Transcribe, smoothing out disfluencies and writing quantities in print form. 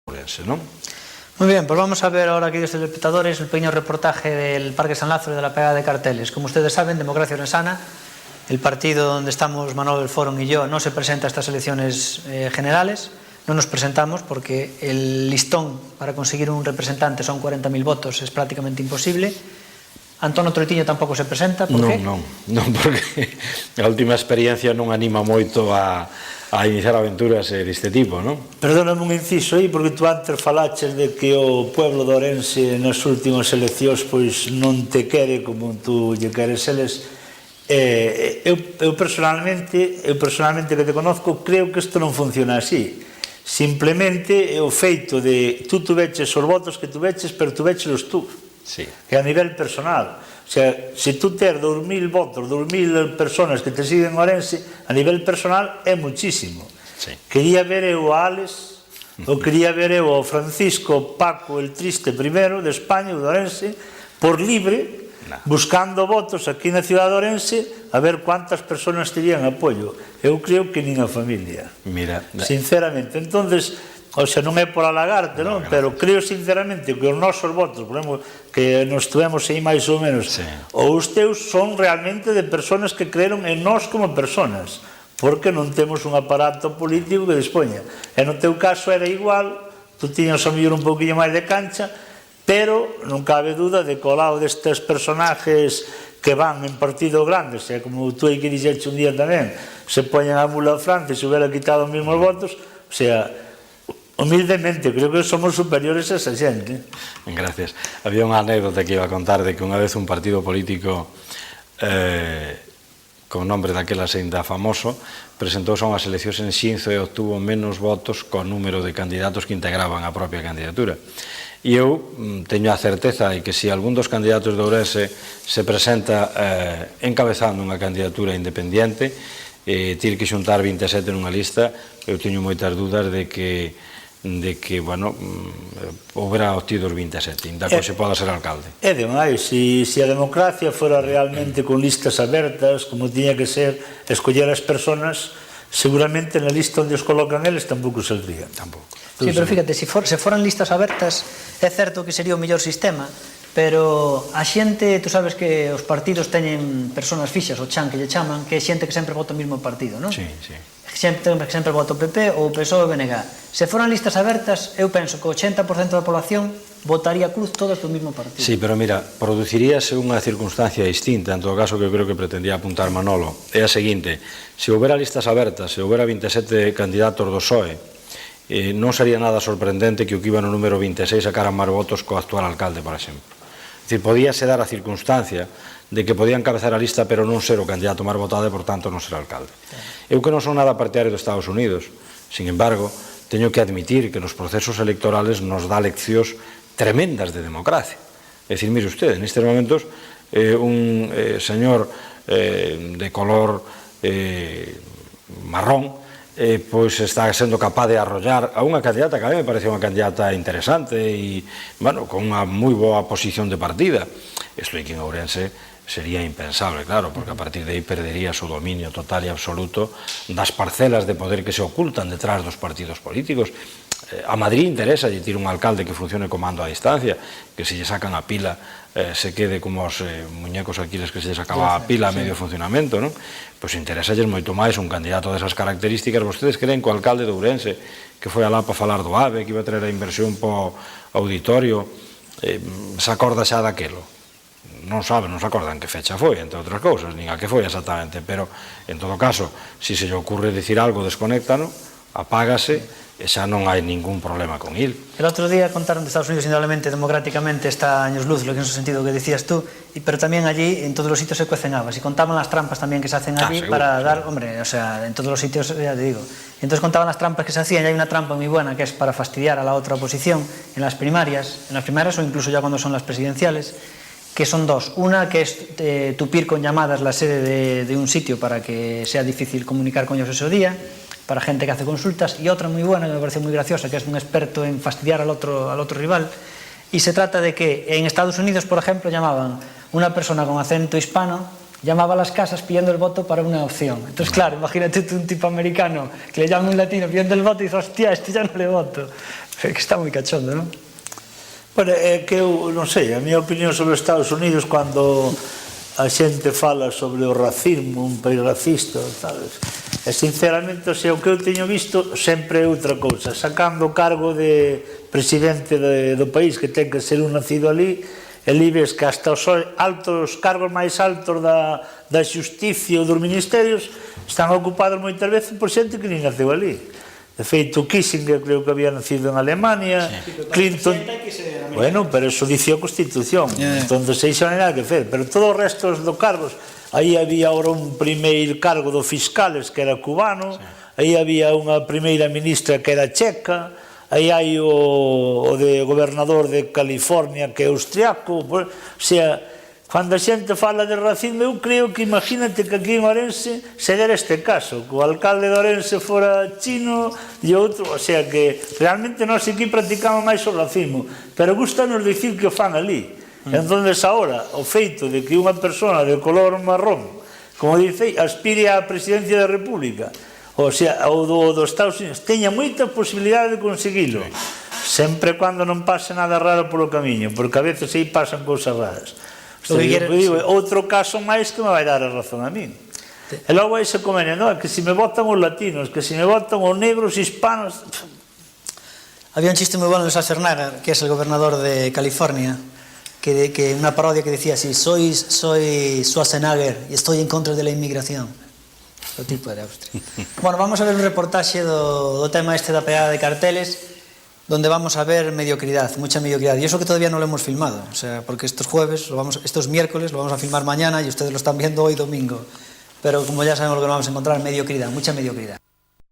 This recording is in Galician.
Ourense, ¿no? Muy bien, pues vamos a ver ahora, queridos telespectadores, el pequeño reportaje del Parque San Lázaro y de la pegada de carteles. Como ustedes saben, Democracia Orensana, el partido donde estamos Manolo del Foro y yo, no se presenta a estas elecciones generales. No nos presentamos porque el listón para conseguir un representante son 40.000 votos, es prácticamente imposible. Antonio Troitiño tampouco se presenta, por qué? Non, porque a última experiencia non anima moito a iniciar aventuras deste tipo, non? Perdóname un inciso aí, porque tú antes falaches de que o pueblo de Ourense nas últimas eleccións pois non te quere como tú lle queres eles. Eu personalmente que te conozco, creo que isto non funciona así. Simplemente o feito de tú tuveches os votos que tuveches, pero tuvechelos tú. Sí. Que a nivel personal, o sea, se tú ter 2.000 votos, 2.000 personas que te siguen en Ourense, a nivel personal é muchísimo. Sí. Quería ver eu a Alex, ou quería ver eu ao Francisco Paco el Triste primero de España, de Ourense, por libre, buscando votos aquí na cidade de Ourense, a ver cuántas personas terían apoio. Eu creo que nin a familia. Mira, sinceramente, entonces, o sea, non é por halagarte, non? Pero creo sinceramente que os nosos votos, por exemplo, que nos tuvemos aí máis ou menos, os teus son realmente de personas que creeron en nós como personas, porque non temos un aparato político que dispoña. E no teu caso era igual, tú tiñas a mellor un pouquinho máis de cancha, pero non cabe duda de que ao lado destes personajes que van en partidos grandes, e como tú aí que dixeche un día tamén, se poñen a mula Francia e se hubiera quitado os mesmos votos, o sea, humildemente, creo que somos superiores a esa xente. Gracias. Había unha anécdota que iba a contar de que unha vez un partido político con nombre daquela senda famoso presentouse a unhas eleccións en Xinzo e obtuvo menos votos co número de candidatos que integraban a propia candidatura. E eu teño a certeza de que se algún dos candidatos de Ourense se presenta encabezando unha candidatura independiente, ter que xuntar 27 nunha lista, eu teño moitas dudas de que bueno, houbera obtido os 27, ainda que se poda ser alcalde. É demais, se a democracia fora realmente con listas abertas, como tiña que ser, escoller as personas, seguramente na lista onde os colocan eles tampouco saldría. Tampouco. Sí, pero fíjate, se foran listas abertas, é certo que sería o mellor sistema, pero a xente, tú sabes que os partidos teñen personas fixas, o chan que lle chaman, que é xente que sempre vota o mesmo partido, non? Sí, sí. Sempre vota o PP ou o PSOE ou o BNG. Se foran listas abertas, eu penso que o 80% da población votaría cruz todas do mesmo partido. Sí, pero mira, produciríase unha circunstancia distinta, en todo caso que eu creo que pretendía apuntar Manolo, é a seguinte: se houbera listas abertas, se houbera 27 candidatos do PSOE, non sería nada sorprendente que o que iba no número 26 sacaran máis votos co actual alcalde, por exemplo. É dicir, podíase dar a circunstancia de que podían encabezar a lista pero non ser o candidato máis votado e, por tanto, non ser alcalde. Eu que non son nada partidario dos Estados Unidos, sin embargo, teño que admitir que nos procesos electorales nos dá leccións tremendas de democracia. É dicir, mire usted, nestes momentos un señor de color marrón pois está sendo capaz de arrollar a unha candidata que a mí me parece unha candidata interesante e, bueno, con unha moi boa posición de partida. Isto aquí en Ourense sería impensable, claro, porque a partir de aí perdería o dominio total e absoluto das parcelas de poder que se ocultan detrás dos partidos políticos. A Madrid interesa lle tira un alcalde que funcione como mando a distancia, que se lle sacan a pila se quede como os muñecos alquiles que se lle sacaba a pila a medio funcionamento, non? Pois interesa lle moito máis un candidato desas características. Vostedes creen que o alcalde de Ourense, que foi alá para falar do AVE, que iba a traer a inversión para o auditorio, se acorda xa daquelo? Non saben, non se acordan que fecha foi, entre outras cousas, nin a que foi exactamente, pero en todo caso, se se lle ocurre dicir algo, desconéctano, apágase e xa non hai ningún problema con il. El outro día contaron de Estados Unidos indudablemente, democráticamente, está años luz, lo que en ese sentido que decías tú, pero también allí en todos los sitios se cuecen habas y contaban las trampas también que se hacen allí para dar, hombre, o sea, en todos los sitios, ya te digo. Entonces contaban las trampas que se hacían y hay una trampa muy buena que es para fastidiar a la otra oposición en las primarias o incluso ya cuando son las presidenciales, que son dos. Una que es tupir con llamadas la sede de un sitio para que sea difícil comunicar con ellos ese día, para gente que hace consultas, y otra muy buena, que me parece muy graciosa, que es un experto en fastidiar al otro rival, y se trata de que en Estados Unidos, por ejemplo, llamaban una persona con acento hispano llamaba a las casas pidiendo el voto para una opción. Entonces, claro, imagínate tú un tipo americano que le llame un latino pidiendo el voto y dices, hostia, este ya no le voto. Que está moi cachondo, non? Bueno, é que eu, non sei, a miña opinión sobre os Estados Unidos cando a xente fala sobre o racismo, un país racista, sabes? E sinceramente, o sea, o que eu teño visto sempre é outra cousa, sacando o cargo de presidente do país, que ten que ser un nacido ali, e ali ves que hasta os altos cargos máis altos da xusticia ou dos ministerios están ocupados moitas veces por xente que nin naceu ali. De feito, Kissinger creo que había nacido en Alemania, Clinton... Bueno, pero eso dice a Constitución, entonces aí xa non hai nada que fer, pero todos os restos dos cargos, aí había ahora un primeiro cargo do fiscales que era cubano, aí había unha primeira ministra que era checa, aí hai o de gobernador de California que é austriaco, o sea, cando a xente fala de racismo, eu creo que imagínate que aquí en Ourense se dera este caso, que o alcalde de Ourense fora chino e outro, o sea que realmente nós aquí practicamos máis o racismo, pero gustanos dicir que o fan ali. Entonces agora, o feito de que unha persona de color marrón, como dice, aspire á presidencia da República, o sea, o dos Estados Unidos, teña moita posibilidade de conseguilo, sempre cando non pase nada raro polo camiño, porque a veces aí pasan cousas raras. Outro caso máis que me vai dar a razón a mí. E logo aí se convenia, non? Que se me votan os latinos, que se me votan os negros, hispanos... Había un chiste moi bueno de Schwarzenegger, que es el gobernador de California, que una parodia que decía así, soy Schwarzenegger y estoy en contra de la inmigración. O tipo de Austria. Bueno, vamos a ver un reportaxe do tema este da pegada de carteles, donde vamos a ver mediocridad, mucha mediocridad. Y eso que todavía no lo hemos filmado, o sea, porque estos miércoles lo vamos a filmar mañana y ustedes lo están viendo hoy domingo. Pero como ya sabemos lo que nos vamos a encontrar, mediocridad, mucha mediocridad.